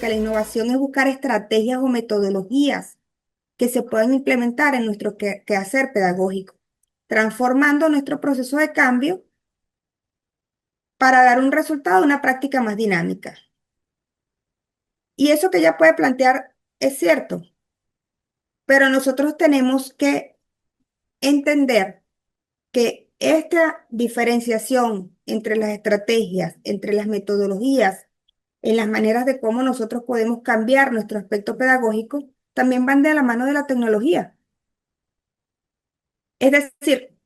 la innovación es buscar estrategias o metodologías que se puedan implementar en nuestro quehacer pedagógico, transformando nuestro proceso de cambio para dar un resultado, una práctica más dinámica. Y eso que ella puede plantear es cierto, pero nosotros tenemos que entender que esta diferenciación entre las estrategias, entre las metodologías, en las maneras de cómo nosotros podemos cambiar nuestro aspecto pedagógico, también van de la mano de la tecnología. Es decir,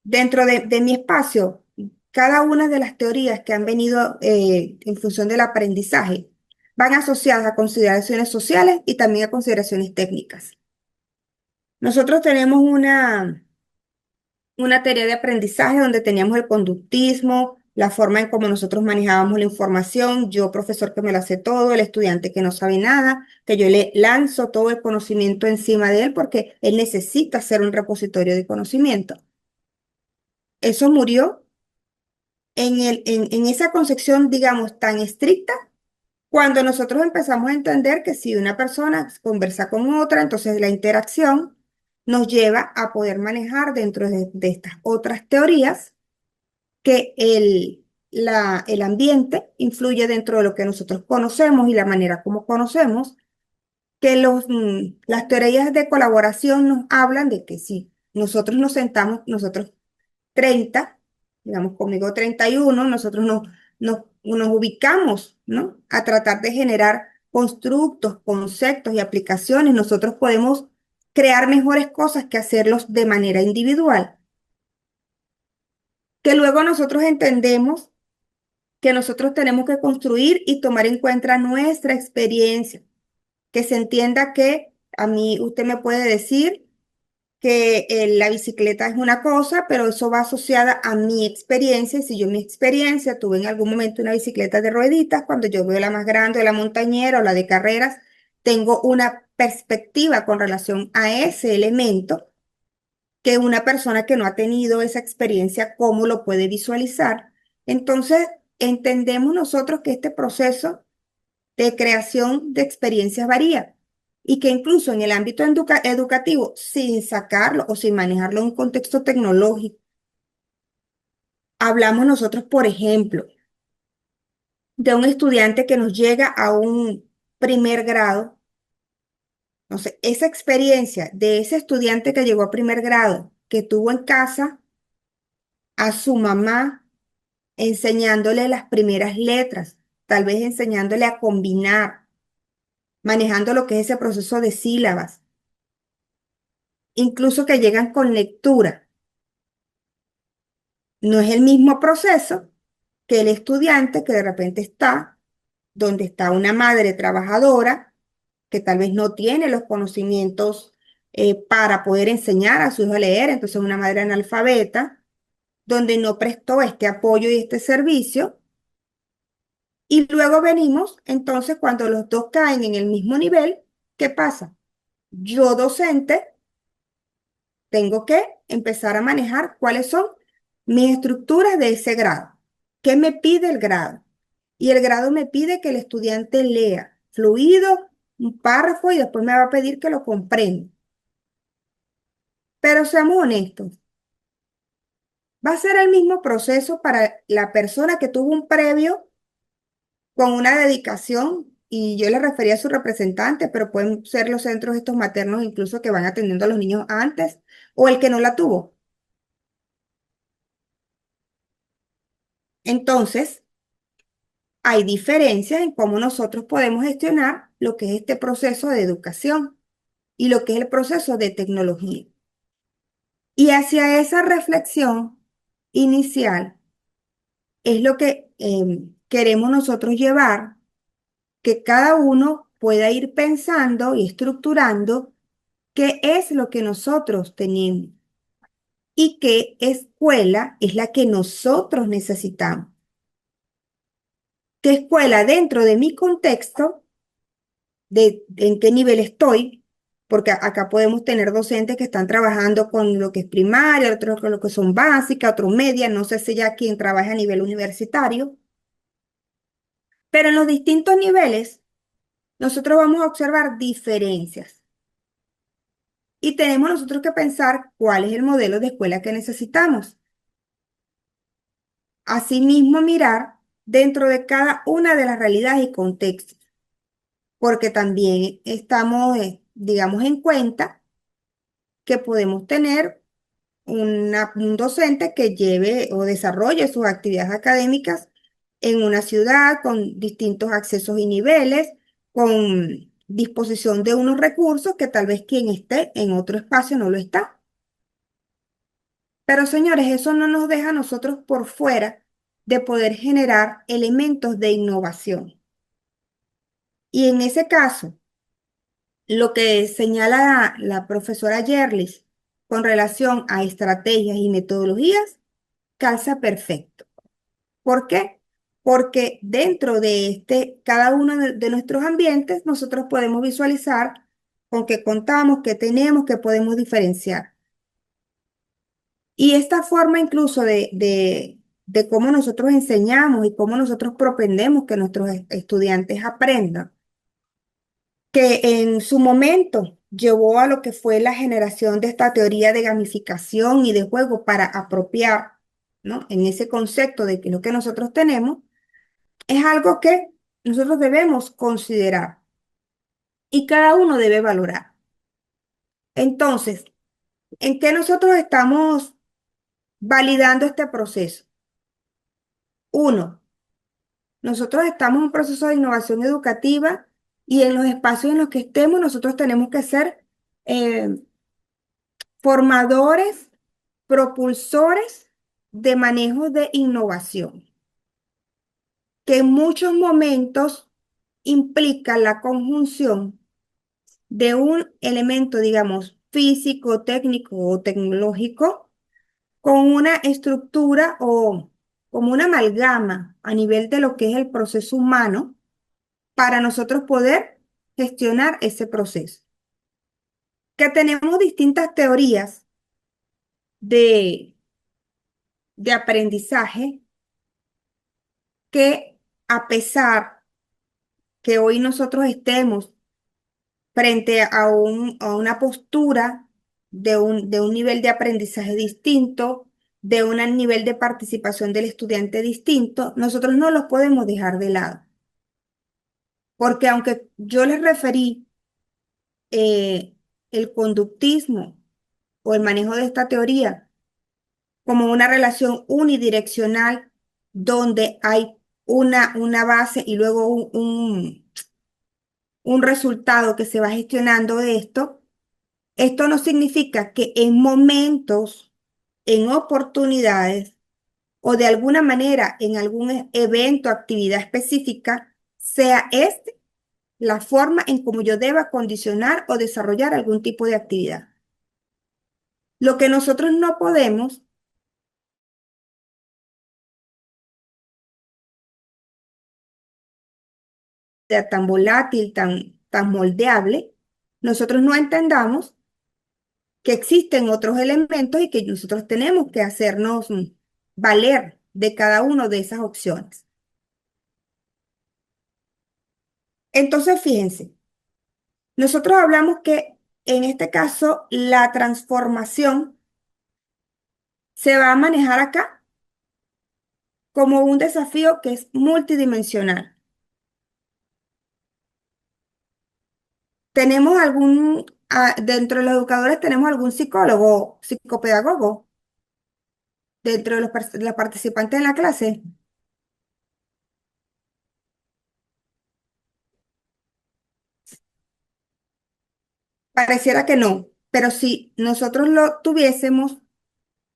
dentro de mi espacio, cada una de las teorías que han venido en función del aprendizaje van asociadas a consideraciones sociales y también a consideraciones técnicas. Nosotros tenemos una teoría de aprendizaje donde teníamos el conductismo, la forma en cómo nosotros manejábamos la información, yo profesor que me lo hace todo, el estudiante que no sabe nada, que yo le lanzo todo el conocimiento encima de él porque él necesita ser un repositorio de conocimiento. Eso murió en esa concepción, digamos, tan estricta, cuando nosotros empezamos a entender que si una persona conversa con otra, entonces la interacción nos lleva a poder manejar dentro de estas otras teorías que el ambiente influye dentro de lo que nosotros conocemos y la manera como conocemos, que las teorías de colaboración nos hablan de que si nosotros nos sentamos, nosotros 30, digamos conmigo 31, nosotros nos ubicamos, ¿no? A tratar de generar constructos, conceptos y aplicaciones. Nosotros podemos crear mejores cosas que hacerlos de manera individual, que luego nosotros entendemos que nosotros tenemos que construir y tomar en cuenta nuestra experiencia, que se entienda que a mí usted me puede decir que la bicicleta es una cosa, pero eso va asociada a mi experiencia. Y si yo en mi experiencia tuve en algún momento una bicicleta de rueditas, cuando yo veo la más grande, o la montañera o la de carreras, tengo una perspectiva con relación a ese elemento que una persona que no ha tenido esa experiencia, ¿cómo lo puede visualizar? Entonces, entendemos nosotros que este proceso de creación de experiencias varía y que incluso en el ámbito educativo, sin sacarlo o sin manejarlo en un contexto tecnológico, hablamos nosotros, por ejemplo, de un estudiante que nos llega a un primer grado. Entonces, esa experiencia de ese estudiante que llegó a primer grado, que tuvo en casa a su mamá enseñándole las primeras letras, tal vez enseñándole a combinar, manejando lo que es ese proceso de sílabas, incluso que llegan con lectura. No es el mismo proceso que el estudiante que de repente está donde está una madre trabajadora que tal vez no tiene los conocimientos para poder enseñar a su hijo a leer, entonces una madre analfabeta, donde no prestó este apoyo y este servicio. Y luego venimos, entonces, cuando los dos caen en el mismo nivel, ¿qué pasa? Yo docente tengo que empezar a manejar cuáles son mis estructuras de ese grado. ¿Qué me pide el grado? Y el grado me pide que el estudiante lea fluido un párrafo y después me va a pedir que lo comprenda. Pero seamos honestos, va a ser el mismo proceso para la persona que tuvo un previo con una dedicación, y yo le refería a su representante, pero pueden ser los centros estos maternos incluso que van atendiendo a los niños antes, o el que no la tuvo. Entonces, hay diferencias en cómo nosotros podemos gestionar lo que es este proceso de educación y lo que es el proceso de tecnología. Y hacia esa reflexión inicial es lo que queremos nosotros llevar, que cada uno pueda ir pensando y estructurando qué es lo que nosotros tenemos y qué escuela es la que nosotros necesitamos. ¿Qué escuela dentro de mi contexto, de en qué nivel estoy? Porque acá podemos tener docentes que están trabajando con lo que es primaria, otros con lo que son básicas, otros media, no sé si ya quien trabaja a nivel universitario, pero en los distintos niveles nosotros vamos a observar diferencias y tenemos nosotros que pensar cuál es el modelo de escuela que necesitamos. Asimismo, mirar dentro de cada una de las realidades y contextos, porque también estamos, digamos, en cuenta que podemos tener un docente que lleve o desarrolle sus actividades académicas en una ciudad con distintos accesos y niveles, con disposición de unos recursos que tal vez quien esté en otro espacio no lo está. Pero señores, eso no nos deja a nosotros por fuera de poder generar elementos de innovación. Y en ese caso, lo que señala la profesora Yerlis con relación a estrategias y metodologías calza perfecto. ¿Por qué? Porque dentro de cada uno de nuestros ambientes, nosotros podemos visualizar con qué contamos, qué tenemos, qué podemos diferenciar. Y esta forma incluso de cómo nosotros enseñamos y cómo nosotros propendemos que nuestros estudiantes aprendan, que en su momento llevó a lo que fue la generación de esta teoría de gamificación y de juego para apropiar, ¿no? En ese concepto de que lo que nosotros tenemos es algo que nosotros debemos considerar y cada uno debe valorar. Entonces, ¿en qué nosotros estamos validando este proceso? Uno, nosotros estamos en un proceso de innovación educativa y en los espacios en los que estemos, nosotros tenemos que ser eh, formadores, propulsores de manejo de innovación, que en muchos momentos implica la conjunción de un elemento, digamos, físico, técnico o tecnológico con una estructura o como una amalgama a nivel de lo que es el proceso humano para nosotros poder gestionar ese proceso. Que tenemos distintas teorías de, de aprendizaje que a pesar que hoy nosotros estemos frente a una postura de un nivel de aprendizaje distinto, de un nivel de participación del estudiante distinto, nosotros no los podemos dejar de lado. Porque aunque yo les referí el conductismo o el manejo de esta teoría como una relación unidireccional donde hay una base y luego un resultado que se va gestionando de esto. Esto no significa que en momentos, en oportunidades o de alguna manera en algún evento, actividad específica, sea esta la forma en cómo yo deba condicionar o desarrollar algún tipo de actividad. Lo que nosotros no podemos, ser tan volátil, tan moldeable, nosotros no entendamos que existen otros elementos y que nosotros tenemos que hacernos valer de cada una de esas opciones. Entonces, fíjense, nosotros hablamos que en este caso la transformación se va a manejar acá como un desafío que es multidimensional. ¿Tenemos dentro de los educadores, tenemos algún psicólogo, psicopedagogo dentro de los participantes en la clase? Pareciera que no, pero si nosotros lo tuviésemos,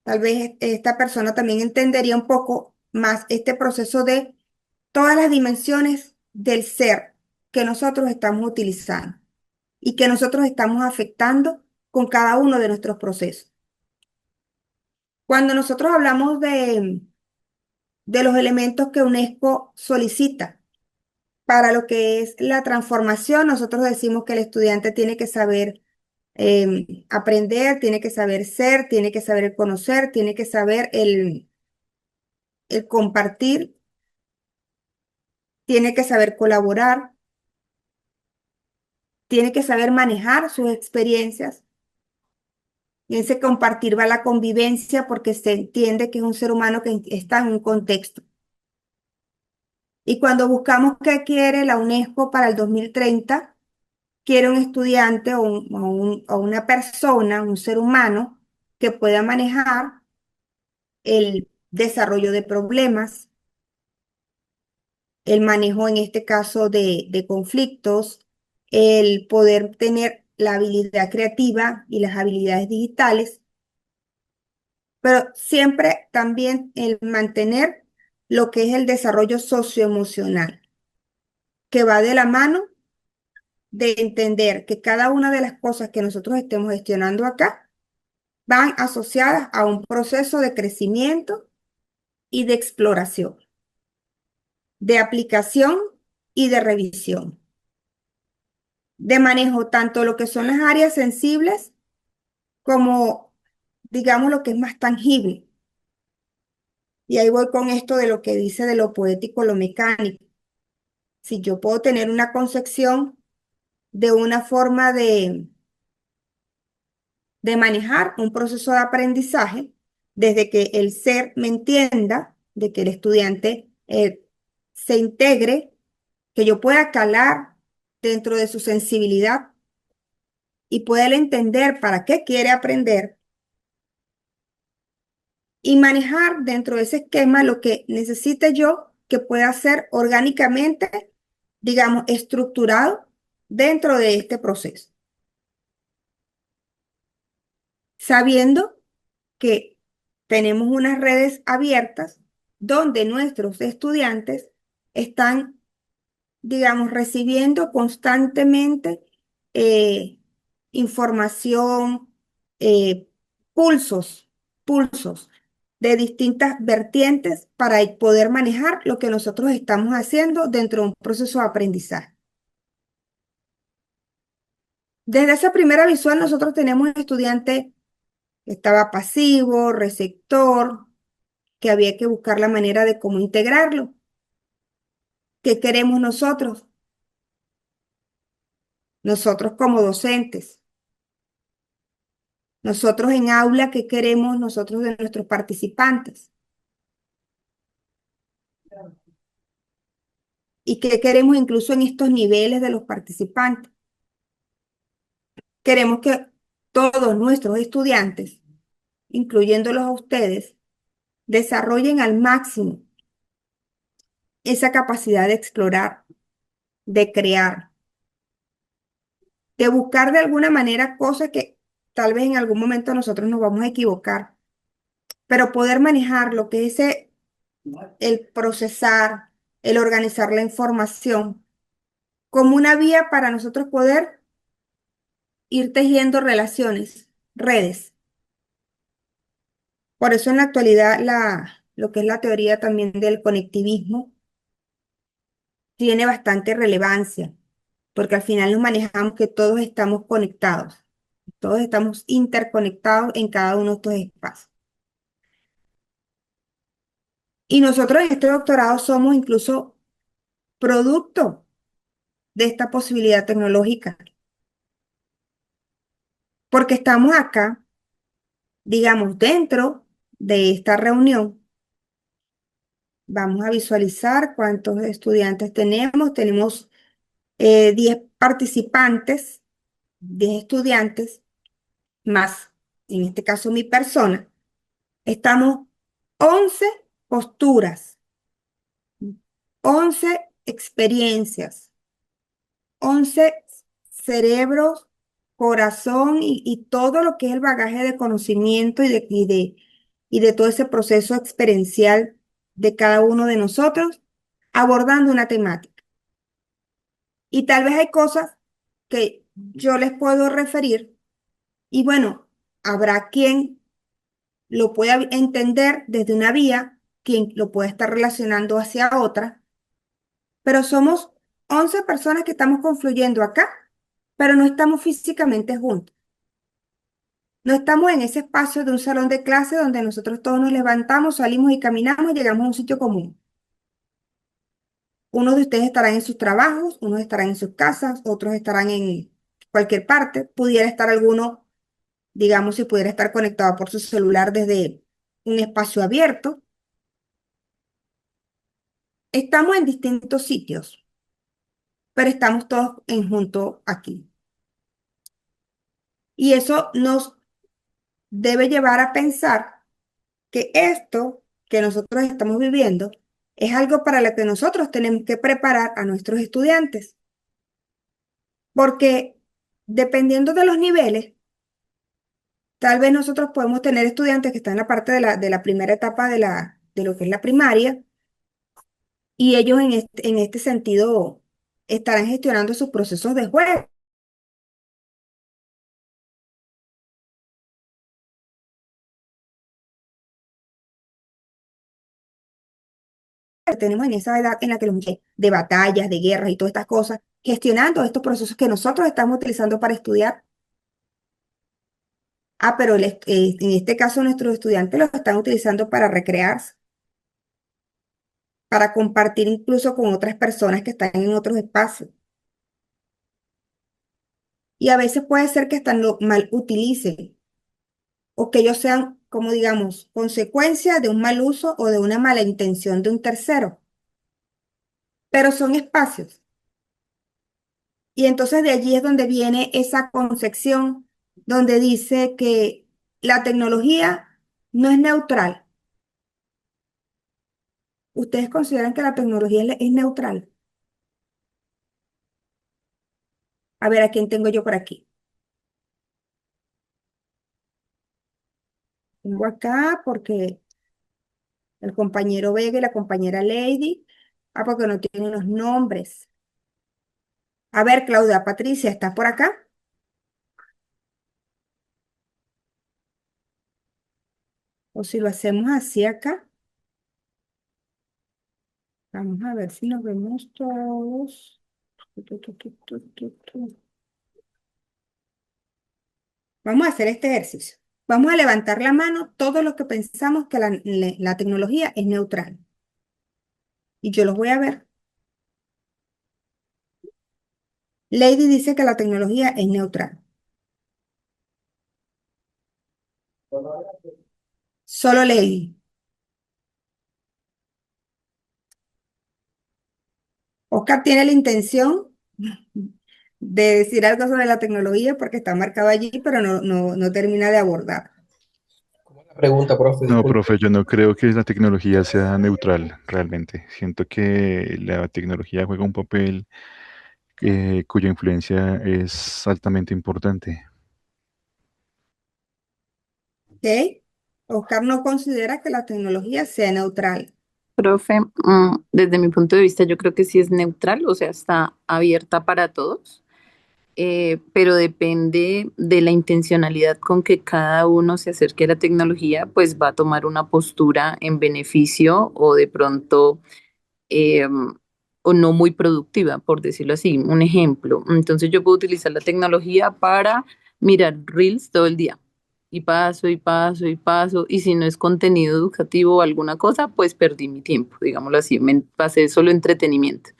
tal vez esta persona también entendería un poco más este proceso de todas las dimensiones del ser que nosotros estamos utilizando y que nosotros estamos afectando con cada uno de nuestros procesos. Cuando nosotros hablamos de los elementos que UNESCO solicita para lo que es la transformación, nosotros decimos que el estudiante tiene que saber aprender, tiene que saber ser, tiene que saber conocer, tiene que saber el compartir, tiene que saber colaborar, tiene que saber manejar sus experiencias. Y en ese compartir va la convivencia porque se entiende que es un ser humano que está en un contexto. Y cuando buscamos qué quiere la UNESCO para el 2030, quiere un estudiante o una persona, un ser humano, que pueda manejar el desarrollo de problemas, el manejo en este caso de conflictos, el poder tener la habilidad creativa y las habilidades digitales, pero siempre también el mantener lo que es el desarrollo socioemocional, que va de la mano de entender que cada una de las cosas que nosotros estemos gestionando acá van asociadas a un proceso de crecimiento y de exploración, de aplicación y de revisión, de manejo tanto lo que son las áreas sensibles como, digamos, lo que es más tangible. Y ahí voy con esto de lo que dice de lo poético, lo mecánico. Si yo puedo tener una concepción de una forma de manejar un proceso de aprendizaje, desde que el ser me entienda, de que el estudiante se integre, que yo pueda calar dentro de su sensibilidad y pueda él entender para qué quiere aprender y manejar dentro de ese esquema lo que necesite yo que pueda ser orgánicamente, digamos, estructurado dentro de este proceso, sabiendo que tenemos unas redes abiertas donde nuestros estudiantes están, digamos, recibiendo constantemente eh, información, eh, pulsos, pulsos de distintas vertientes para poder manejar lo que nosotros estamos haciendo dentro de un proceso de aprendizaje. Desde esa primera visual nosotros tenemos estudiante que estaba pasivo, receptor, que había que buscar la manera de cómo integrarlo. ¿Qué queremos nosotros? Nosotros como docentes. Nosotros en aula, ¿qué queremos nosotros de nuestros participantes? ¿Y qué queremos incluso en estos niveles de los participantes? Queremos que todos nuestros estudiantes, incluyéndolos a ustedes, desarrollen al máximo esa capacidad de explorar, de crear, de buscar de alguna manera cosas que tal vez en algún momento nosotros nos vamos a equivocar, pero poder manejar lo que es el procesar, el organizar la información como una vía para nosotros poder ir tejiendo relaciones, redes. Por eso en la actualidad lo que es la teoría también del conectivismo tiene bastante relevancia, porque al final nos manejamos que todos estamos conectados, todos estamos interconectados en cada uno de estos espacios. Y nosotros en este doctorado somos incluso producto de esta posibilidad tecnológica, porque estamos acá, digamos, dentro de esta reunión. Vamos a visualizar cuántos estudiantes tenemos. Tenemos 10 participantes, 10 estudiantes, más, en este caso, mi persona. Estamos 11 posturas, 11 experiencias, 11 cerebros, corazón y todo lo que es el bagaje de conocimiento y de todo ese proceso experiencial de cada uno de nosotros abordando una temática. Y tal vez hay cosas que yo les puedo referir y bueno, habrá quien lo pueda entender desde una vía, quien lo puede estar relacionando hacia otra, pero somos 11 personas que estamos confluyendo acá, pero no estamos físicamente juntos. No estamos en ese espacio de un salón de clase donde nosotros todos nos levantamos, salimos y caminamos y llegamos a un sitio común. Unos de ustedes estarán en sus trabajos, unos estarán en sus casas, otros estarán cualquier parte, pudiera estar alguno, digamos, si pudiera estar conectado por su celular desde un espacio abierto. Estamos en distintos sitios, pero estamos todos en junto aquí. Y eso nos debe llevar a pensar que esto que nosotros estamos viviendo es algo para lo que nosotros tenemos que preparar a nuestros estudiantes, porque dependiendo de los niveles, tal vez nosotros podemos tener estudiantes que están en la parte de la primera etapa de lo que es la primaria, y ellos en este sentido estarán gestionando sus procesos de juego. Tenemos en esa edad en la que los muchachos de batallas, de guerras y todas estas cosas, gestionando estos procesos que nosotros estamos utilizando para estudiar. Ah, pero en este caso nuestros estudiantes los están utilizando para recrearse, para compartir incluso con otras personas que están en otros espacios. Y a veces puede ser que hasta lo mal utilicen o que ellos sean, como digamos, consecuencia de un mal uso o de una mala intención de un tercero. Pero son espacios. Y entonces de allí es donde viene esa concepción donde dice que la tecnología no es neutral. ¿Ustedes consideran que la tecnología es neutral? A ver, ¿a quién tengo yo por aquí? Tengo acá porque el compañero Vega y la compañera Lady. Ah, porque no tienen los nombres. A ver, Claudia, Patricia, ¿estás por acá? O si lo hacemos así acá. Vamos a ver si nos vemos todos. Tu. Vamos a hacer este ejercicio. Vamos a levantar la mano todos los que pensamos que la tecnología es neutral. Y yo los voy a ver. Lady dice que la tecnología es neutral. Solo Lady. Oscar tiene la intención de decir algo sobre la tecnología porque está marcado allí, pero no termina de abordar. La pregunta, profe, No, disculpe. profe, yo no creo que la tecnología sea neutral realmente. Siento que la tecnología juega un papel cuya influencia es altamente importante. ¿Ok? Oscar no considera que la tecnología sea neutral. Profe, desde mi punto de vista, yo creo que sí es neutral, o sea, está abierta para todos, pero depende de la intencionalidad con que cada uno se acerque a la tecnología, pues va a tomar una postura en beneficio o de pronto eh, o no muy productiva, por decirlo así. Un ejemplo, entonces yo puedo utilizar la tecnología para mirar reels todo el día. Y paso y paso y paso, y si no es contenido educativo o alguna cosa, pues perdí mi tiempo, digámoslo así, me pasé solo entretenimiento.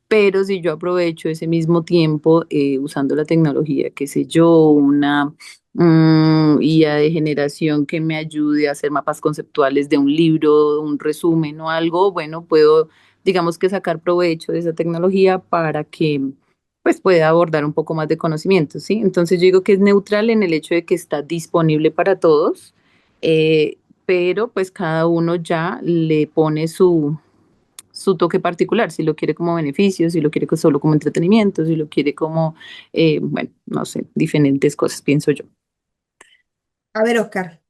Pero si yo aprovecho ese mismo tiempo usando la tecnología, qué sé yo, una IA de generación que me ayude a hacer mapas conceptuales de un libro, un resumen o algo, bueno, puedo, digamos que sacar provecho de esa tecnología para que pues pueda abordar un poco más de conocimiento, ¿sí? Entonces yo digo que es neutral en el hecho de que está disponible para todos, pero pues cada uno ya le pone su toque particular, si lo quiere como beneficio, si lo quiere solo como entretenimiento, si lo quiere como, bueno, no sé, diferentes cosas, pienso yo. A ver, Oscar,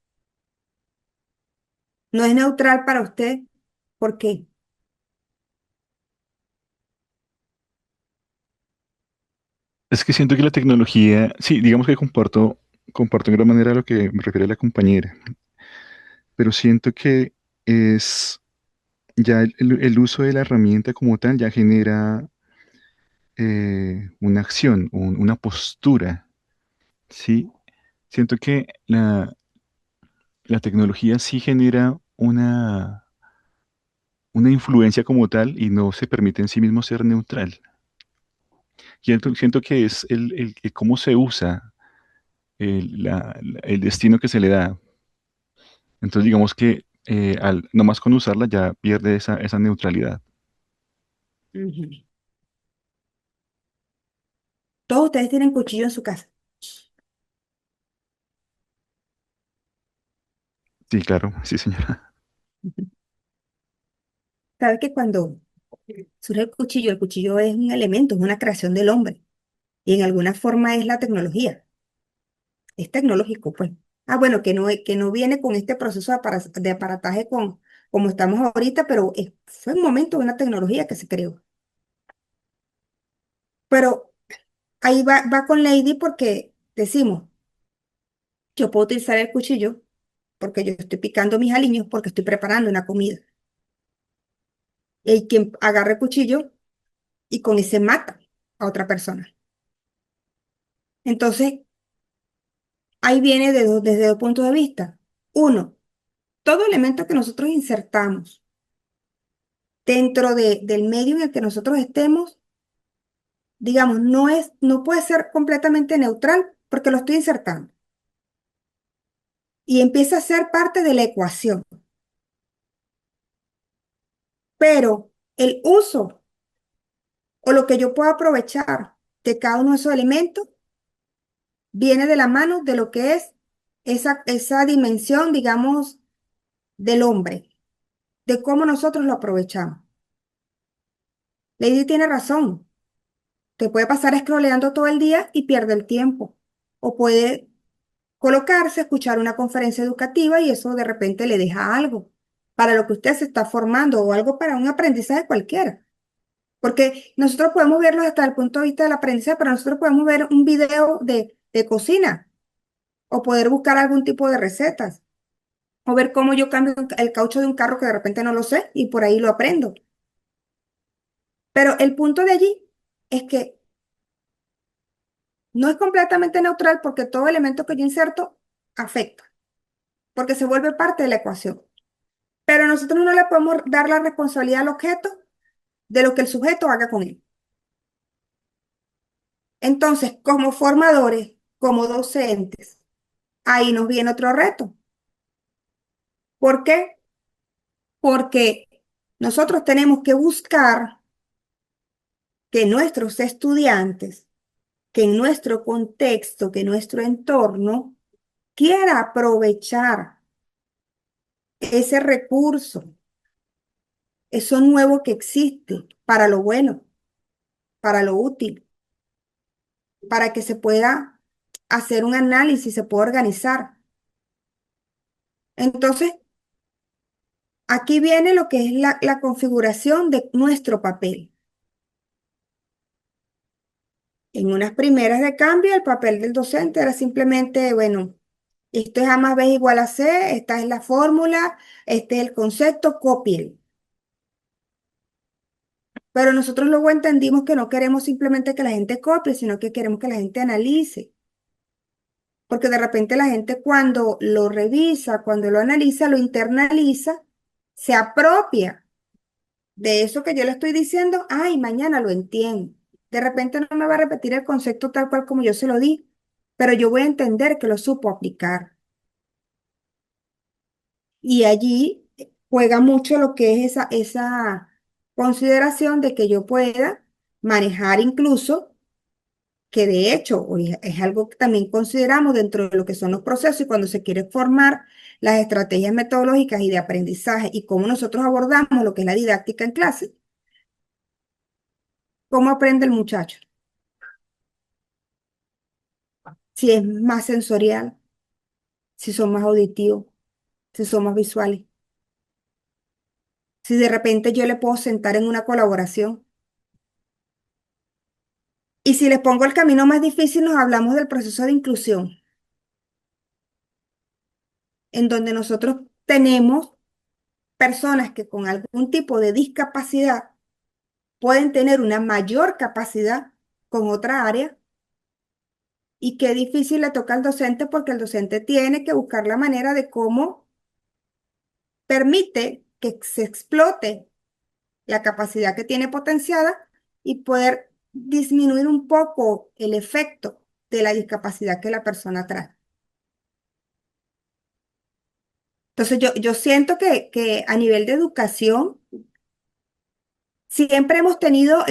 ¿no es neutral para usted? ¿Por qué? Es que siento que la tecnología, sí, digamos que comparto en gran manera lo que me refiere a la compañera, pero siento que es ya el uso de la herramienta como tal ya genera una acción, una postura, ¿sí? Siento que la tecnología sí genera una influencia como tal y no se permite en sí mismo ser neutral. Siento que es el cómo se usa el destino que se le da. Entonces, digamos que nomás con usarla ya pierde esa neutralidad. Ujú. Todos ustedes tienen cuchillo en su casa. Sí, claro, sí, señora. Ujú. ¿Sabes que cuando surge el cuchillo es un elemento, es una creación del hombre y en alguna forma es la tecnología, es tecnológico, pues. Ah, bueno, que no viene con este proceso de aparataje como estamos ahorita, pero fue un momento de una tecnología que se creó. Pero ahí va con Lady porque decimos, yo puedo utilizar el cuchillo porque yo estoy picando mis aliños porque estoy preparando una comida. Y hay quien agarra el cuchillo y con ese mata a otra persona. Entonces, ahí viene desde dos puntos de vista. Uno, todo elemento que nosotros insertamos dentro del medio en el que nosotros estemos, digamos, no puede ser completamente neutral porque lo estoy insertando y empieza a ser parte de la ecuación. Pero el uso o lo que yo puedo aprovechar de cada uno de esos elementos viene de la mano de lo que es esa dimensión, digamos, del hombre, de cómo nosotros lo aprovechamos. Lady tiene razón. Te puede pasar scrolleando todo el día y pierde el tiempo. O puede colocarse, escuchar una conferencia educativa y eso de repente le deja algo para lo que usted se está formando o algo para un aprendizaje cualquiera. Porque nosotros podemos verlo hasta el punto de vista del aprendizaje, pero nosotros podemos ver un video de cocina o poder buscar algún tipo de recetas o ver cómo yo cambio el caucho de un carro que de repente no lo sé y por ahí lo aprendo. Pero el punto de allí es que no es completamente neutral porque todo elemento que yo inserto afecta, porque se vuelve parte de la ecuación. Pero nosotros no le podemos dar la responsabilidad al objeto de lo que el sujeto haga con él. Entonces, como formadores, como docentes, ahí nos viene otro reto. ¿Por qué? Porque nosotros tenemos que buscar que nuestros estudiantes, que en nuestro contexto, que nuestro entorno quiera aprovechar ese recurso, eso nuevo que existe para lo bueno, para lo útil, para que se pueda hacer un análisis, se pueda organizar. Entonces, aquí viene lo que es la configuración de nuestro papel. En unas primeras de cambio, el papel del docente era simplemente, bueno, esto es A más B igual a C, esta es la fórmula, este es el concepto, copien. Pero nosotros luego entendimos que no queremos simplemente que la gente copie, sino que queremos que la gente analice. Porque de repente la gente cuando lo revisa, cuando lo analiza, lo internaliza, se apropia de eso que yo le estoy diciendo, ay, mañana lo entiendo. De repente no me va a repetir el concepto tal cual como yo se lo di, pero yo voy a entender que lo supo aplicar. Y allí juega mucho lo que es esa consideración de que yo pueda manejar incluso que de hecho hoy es algo que también consideramos dentro de lo que son los procesos y cuando se quiere formar las estrategias metodológicas y de aprendizaje y cómo nosotros abordamos lo que es la didáctica en clase, cómo aprende el muchacho, si es más sensorial, si son más auditivos, si son más visuales, si de repente yo le puedo sentar en una colaboración. Y si les pongo el camino más difícil, nos hablamos del proceso de inclusión, en donde nosotros tenemos personas que con algún tipo de discapacidad pueden tener una mayor capacidad con otra área y qué difícil le toca al docente porque el docente tiene que buscar la manera de cómo permite que se explote la capacidad que tiene potenciada y poder disminuir un poco el efecto de la discapacidad que la persona trae. Entonces yo siento que a nivel de educación siempre hemos tenido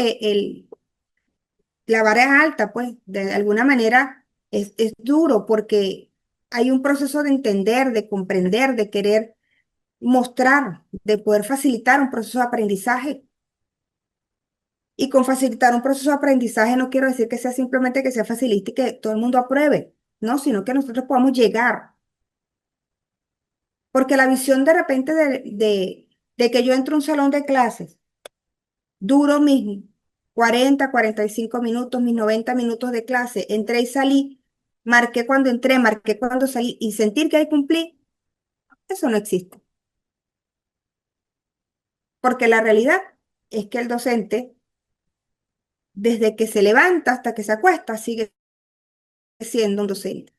la vara es alta, pues de alguna manera es duro porque hay un proceso de entender, de comprender, de querer mostrar, de poder facilitar un proceso de aprendizaje. Y con facilitar un proceso de aprendizaje no quiero decir que sea simplemente que sea facilita y que todo el mundo apruebe, no, sino que nosotros podamos llegar. Porque la visión de repente de que yo entro a un salón de clases, duro mis 45 minutos, mis 90 minutos de clase, entré y salí, marqué cuando entré, marqué cuando salí y sentir que ahí cumplí, eso no existe. Porque la realidad es que el docente, desde que se levanta hasta que se acuesta, sigue siendo un docente.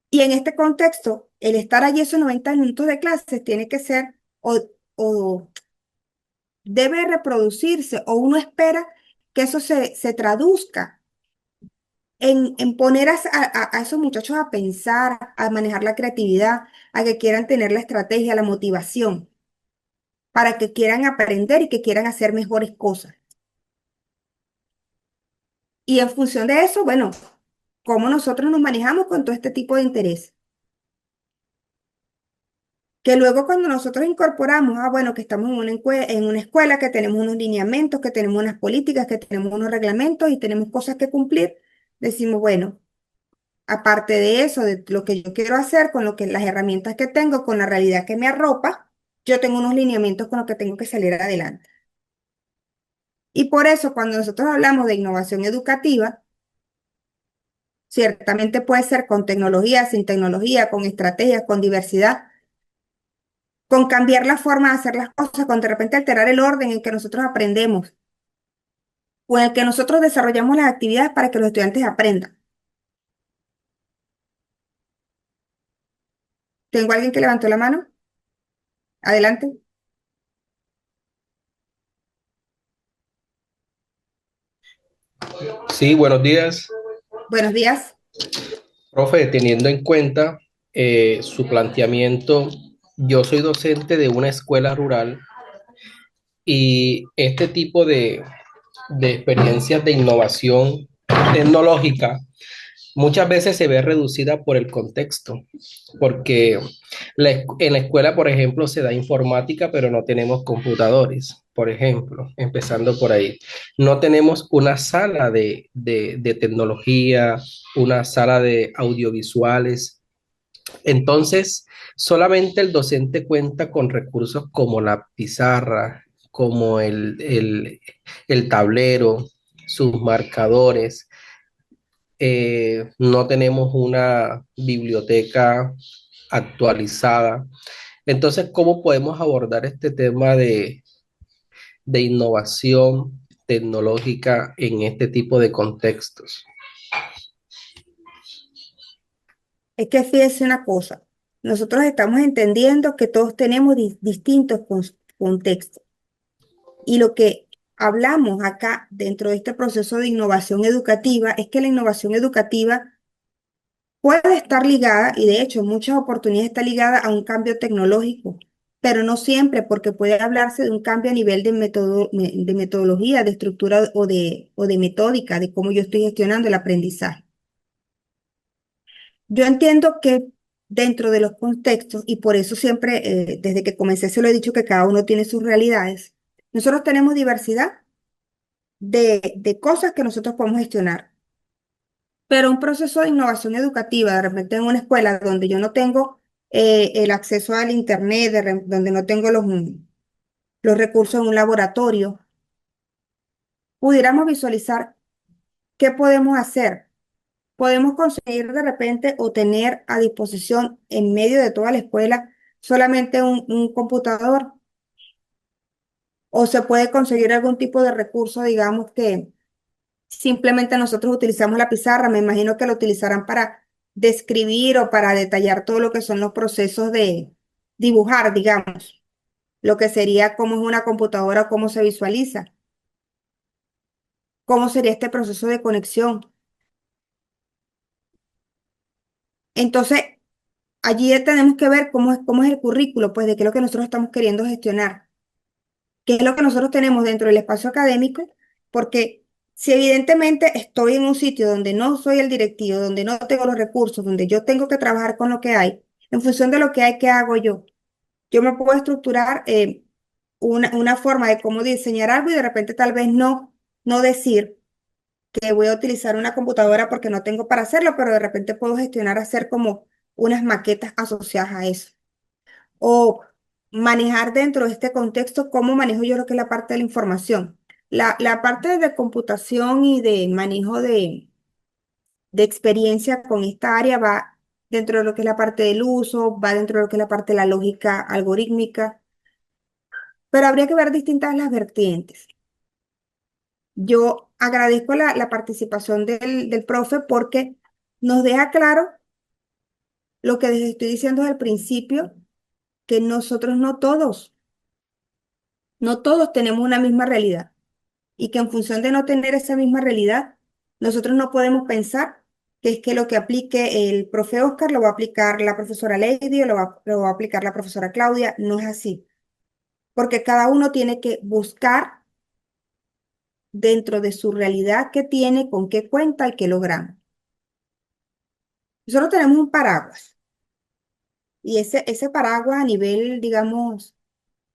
Y en este contexto, el estar allí esos 90 minutos de clases tiene que ser o debe reproducirse o uno espera que eso se traduzca en poner a esos muchachos a pensar, a manejar la creatividad, a que quieran tener la estrategia, la motivación, para que quieran aprender y que quieran hacer mejores cosas. Y en función de eso, bueno, cómo nosotros nos manejamos con todo este tipo de interés. Que luego cuando nosotros incorporamos, bueno, que estamos en una escuela, que tenemos unos lineamientos, que tenemos unas políticas, que tenemos unos reglamentos y tenemos cosas que cumplir, decimos, bueno, aparte de eso, de lo que yo quiero hacer, con lo que las herramientas que tengo, con la realidad que me arropa, yo tengo unos lineamientos con los que tengo que salir adelante. Y por eso, cuando nosotros hablamos de innovación educativa, ciertamente puede ser con tecnología, sin tecnología, con estrategias, con diversidad, con cambiar la forma de hacer las cosas, con de repente alterar el orden en que nosotros aprendemos o en el que nosotros desarrollamos las actividades para que los estudiantes aprendan. ¿Tengo alguien que levantó la mano? Adelante. Sí, buenos días. Buenos días. Profe, teniendo en cuenta su planteamiento, yo soy docente de una escuela rural y este tipo de experiencias de innovación tecnológica muchas veces se ve reducida por el contexto, porque en la escuela, por ejemplo, se da informática, pero no tenemos computadores, por ejemplo, empezando por ahí. No tenemos una sala de tecnología, una sala de audiovisuales. Entonces, solamente el docente cuenta con recursos como la pizarra, como el tablero, sus marcadores. No tenemos una biblioteca actualizada. Entonces, ¿cómo podemos abordar este tema de innovación tecnológica en este tipo de contextos? Es que fíjese una cosa, nosotros estamos entendiendo que todos tenemos distintos contextos y lo que hablamos acá dentro de este proceso de innovación educativa es que la innovación educativa puede estar ligada, y de hecho en muchas oportunidades está ligada a un cambio tecnológico, pero no siempre, porque puede hablarse de un cambio a nivel de metodología, de estructura o de metódica, de cómo yo estoy gestionando el aprendizaje. Yo entiendo que dentro de los contextos, y por eso siempre, desde que comencé, se lo he dicho que cada uno tiene sus realidades, nosotros tenemos diversidad de cosas que nosotros podemos gestionar. Pero un proceso de innovación educativa, de repente en una escuela donde yo no tengo el acceso al internet, donde no tengo los recursos en un laboratorio, pudiéramos visualizar qué podemos hacer. Podemos conseguir de repente o tener a disposición en medio de toda la escuela solamente un computador o se puede conseguir algún tipo de recurso, digamos que simplemente nosotros utilizamos la pizarra, me imagino que lo utilizarán para describir o para detallar todo lo que son los procesos de dibujar, digamos, lo que sería cómo es una computadora, cómo se visualiza. cómo sería este proceso de conexión. Entonces, allí ya tenemos que ver cómo es el currículo, pues de qué es lo que nosotros estamos queriendo gestionar, qué es lo que nosotros tenemos dentro del espacio académico, porque si evidentemente estoy en un sitio donde no soy el directivo, donde no tengo los recursos, donde yo tengo que trabajar con lo que hay, en función de lo que hay, ¿qué hago yo? Yo me puedo estructurar una forma de cómo diseñar algo y de repente tal vez no decir que voy a utilizar una computadora porque no tengo para hacerlo, pero de repente puedo gestionar hacer como unas maquetas asociadas a eso. O manejar dentro de este contexto cómo manejo yo lo que es la parte de la información. La parte de computación y de manejo de experiencia con esta área va dentro de lo que es la parte del uso, va dentro de lo que es la parte de la lógica algorítmica, pero habría que ver distintas las vertientes. Yo agradezco la participación del profe porque nos deja claro lo que les estoy diciendo desde el principio, que nosotros no todos tenemos una misma realidad y que en función de no tener esa misma realidad, nosotros no podemos pensar que es que lo que aplique el profe Oscar lo va a aplicar la profesora Lady o lo va a aplicar la profesora Claudia. No es así, porque cada uno tiene que buscar dentro de su realidad qué tiene, con qué cuenta y qué logramos. Nosotros tenemos un paraguas y ese paraguas a nivel, digamos,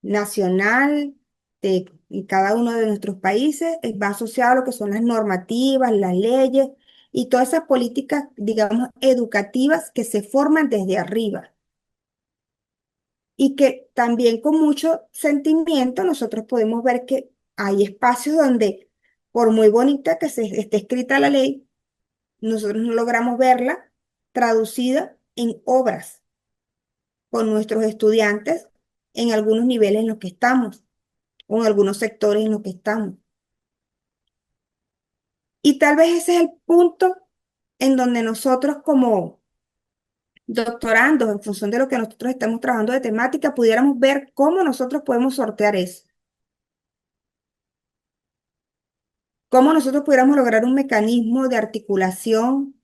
nacional en cada uno de nuestros países va asociado a lo que son las normativas, las leyes y todas esas políticas, digamos, educativas que se forman desde arriba y que también con mucho sentimiento nosotros podemos ver que hay espacios donde, por muy bonita que esté escrita la ley, nosotros no logramos verla traducida en obras con nuestros estudiantes en algunos niveles en los que estamos o en algunos sectores en los que estamos. Y tal vez ese es el punto en donde nosotros como doctorandos, en función de lo que nosotros estamos trabajando de temática, pudiéramos ver cómo nosotros podemos sortear eso, cómo nosotros pudiéramos lograr un mecanismo de articulación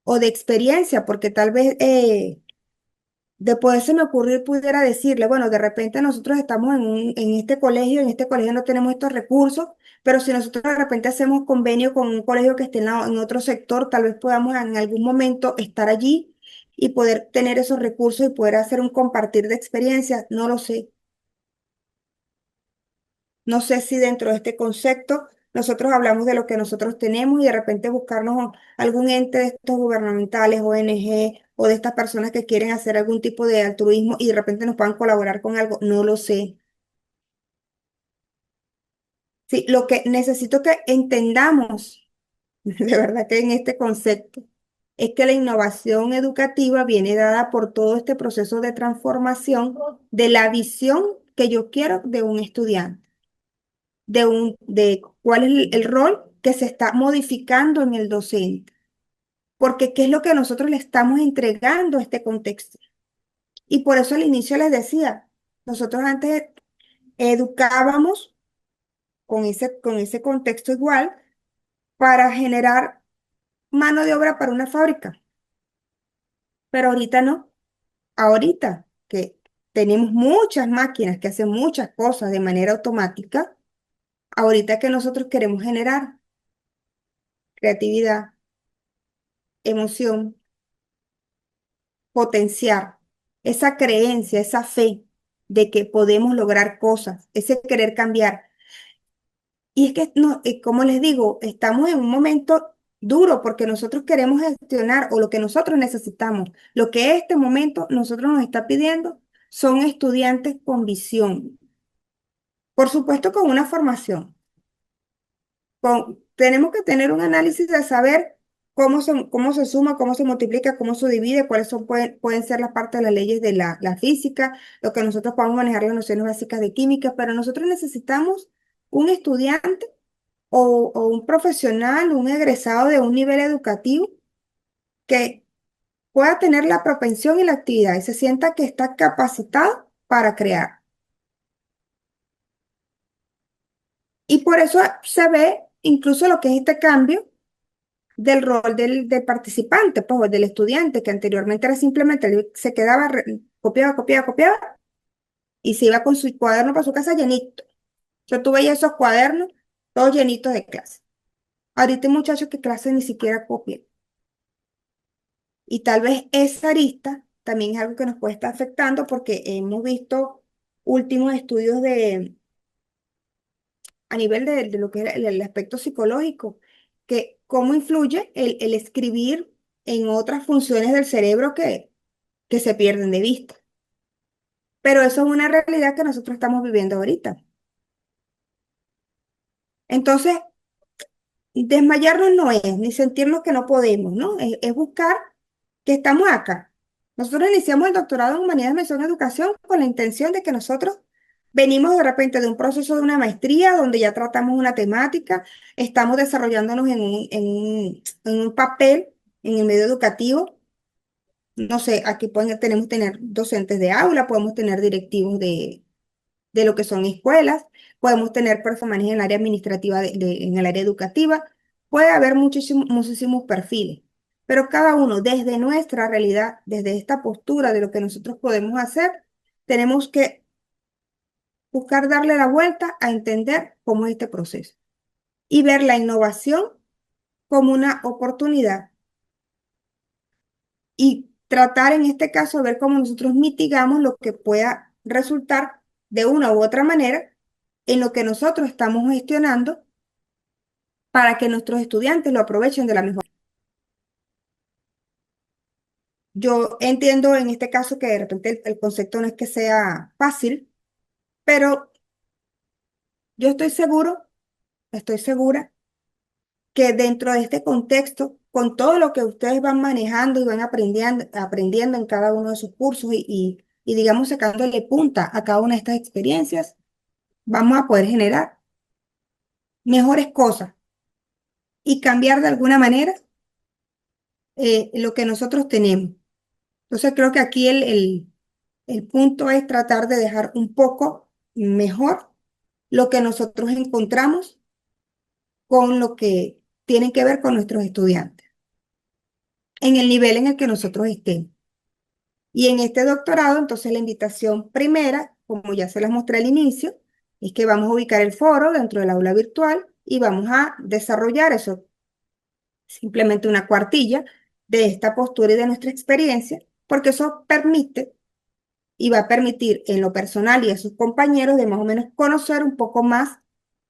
o de experiencia, porque tal vez de poder se me ocurrir, pudiera decirle, bueno, de repente nosotros estamos en este colegio no tenemos estos recursos, pero si nosotros de repente hacemos convenio con un colegio que esté en otro sector, tal vez podamos en algún momento estar allí y poder tener esos recursos y poder hacer un compartir de experiencias, no lo sé. No sé si dentro de este concepto nosotros hablamos de lo que nosotros tenemos y de repente buscarnos algún ente de estos gubernamentales, ONG o de estas personas que quieren hacer algún tipo de altruismo y de repente nos puedan colaborar con algo, no lo sé. Sí, lo que necesito que entendamos, de verdad que en este concepto, es que la innovación educativa viene dada por todo este proceso de transformación de la visión que yo quiero de un estudiante. De cuál es el rol que se está modificando en el docente, porque qué es lo que nosotros le estamos entregando a este contexto. Y por eso al inicio les decía, nosotros antes educábamos con ese contexto igual para generar mano de obra para una fábrica, pero ahorita no, ahorita que tenemos muchas máquinas que hacen muchas cosas de manera automática, ahorita que nosotros queremos generar creatividad, emoción, potenciar esa creencia, esa fe de que podemos lograr cosas, ese querer cambiar. Y es que, no, como les digo, estamos en un momento duro porque nosotros queremos gestionar o lo que nosotros necesitamos, lo que este momento nosotros nos está pidiendo son estudiantes con visión, por supuesto con una formación. Tenemos que tener un análisis de saber cómo se suma, cómo se multiplica, cómo se divide, cuáles pueden ser las partes de las leyes de la física, lo que nosotros podamos manejar las nociones básicas de química, pero nosotros necesitamos un estudiante o un profesional, un egresado de un nivel educativo que pueda tener la propensión y la actividad y se sienta que está capacitado para crear. Y por eso se ve incluso lo que es este cambio del rol del participante, pues, o del estudiante, que anteriormente era simplemente, él se quedaba, copiaba, copiaba, copiaba, y se iba con su cuaderno para su casa llenito. Yo tuve ya esos cuadernos todos llenitos de clase. Ahorita hay muchachos que clase ni siquiera copian. Y tal vez esa arista también es algo que nos puede estar afectando porque hemos visto últimos estudios a nivel de lo que es el aspecto psicológico, que cómo influye el escribir en otras funciones del cerebro que se pierden de vista. Pero eso es una realidad que nosotros estamos viviendo ahorita. Entonces, desmayarnos no es, ni sentirnos que no podemos, ¿no? Es buscar que estamos acá. Nosotros iniciamos el doctorado en Humanidades, Mención Educación con la intención de que nosotros venimos de repente de un proceso de una maestría donde ya tratamos una temática, estamos desarrollándonos en un papel en el medio educativo. No sé, aquí tenemos tener docentes de aula, podemos tener directivos de lo que son escuelas, podemos tener personas en el área administrativa, en el área educativa, puede haber muchísimos perfiles, pero cada uno desde nuestra realidad, desde esta postura de lo que nosotros podemos hacer, tenemos que buscar darle la vuelta a entender cómo es este proceso y ver la innovación como una oportunidad y tratar en este caso de ver cómo nosotros mitigamos lo que pueda resultar de una u otra manera en lo que nosotros estamos gestionando para que nuestros estudiantes lo aprovechen de la mejor. Yo entiendo en este caso que de repente el concepto no es que sea fácil, pero yo estoy segura que dentro de este contexto, con todo lo que ustedes van manejando y van aprendiendo en cada uno de sus cursos y digamos sacándole punta a cada una de estas experiencias, vamos a poder generar mejores cosas y cambiar de alguna manera lo que nosotros tenemos. Entonces creo que aquí el punto es tratar de dejar un poco mejor lo que nosotros encontramos con lo que tienen que ver con nuestros estudiantes, en el nivel en el que nosotros estemos. Y en este doctorado, entonces la invitación primera, como ya se las mostré al inicio, es que vamos a ubicar el foro dentro del aula virtual y vamos a desarrollar eso, simplemente una cuartilla de esta postura y de nuestra experiencia, porque eso permite y va a permitir en lo personal y a sus compañeros de más o menos conocer un poco más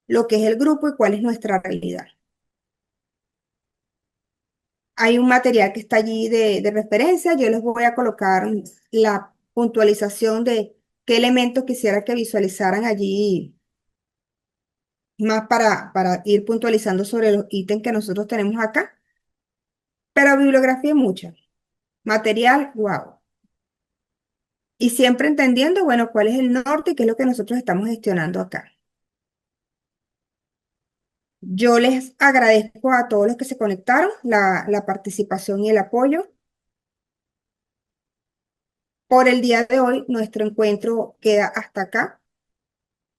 lo que es el grupo y cuál es nuestra realidad. Hay un material que está allí de referencia, yo les voy a colocar la puntualización de qué elementos quisiera que visualizaran allí, más para ir puntualizando sobre los ítems que nosotros tenemos acá, pero bibliografía hay mucha, material, wow. Y siempre entendiendo, bueno, cuál es el norte y qué es lo que nosotros estamos gestionando acá. Yo les agradezco a todos los que se conectaron, la participación y el apoyo. Por el día de hoy, nuestro encuentro queda hasta acá.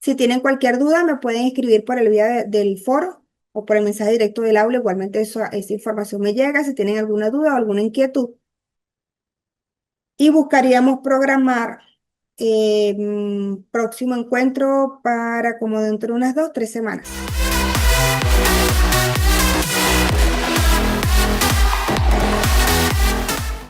Si tienen cualquier duda, me pueden escribir por el vía del foro o por el mensaje directo del aula. Igualmente esa información me llega si tienen alguna duda o alguna inquietud. Y buscaríamos programar próximo encuentro para como dentro de unas 2, 3 semanas.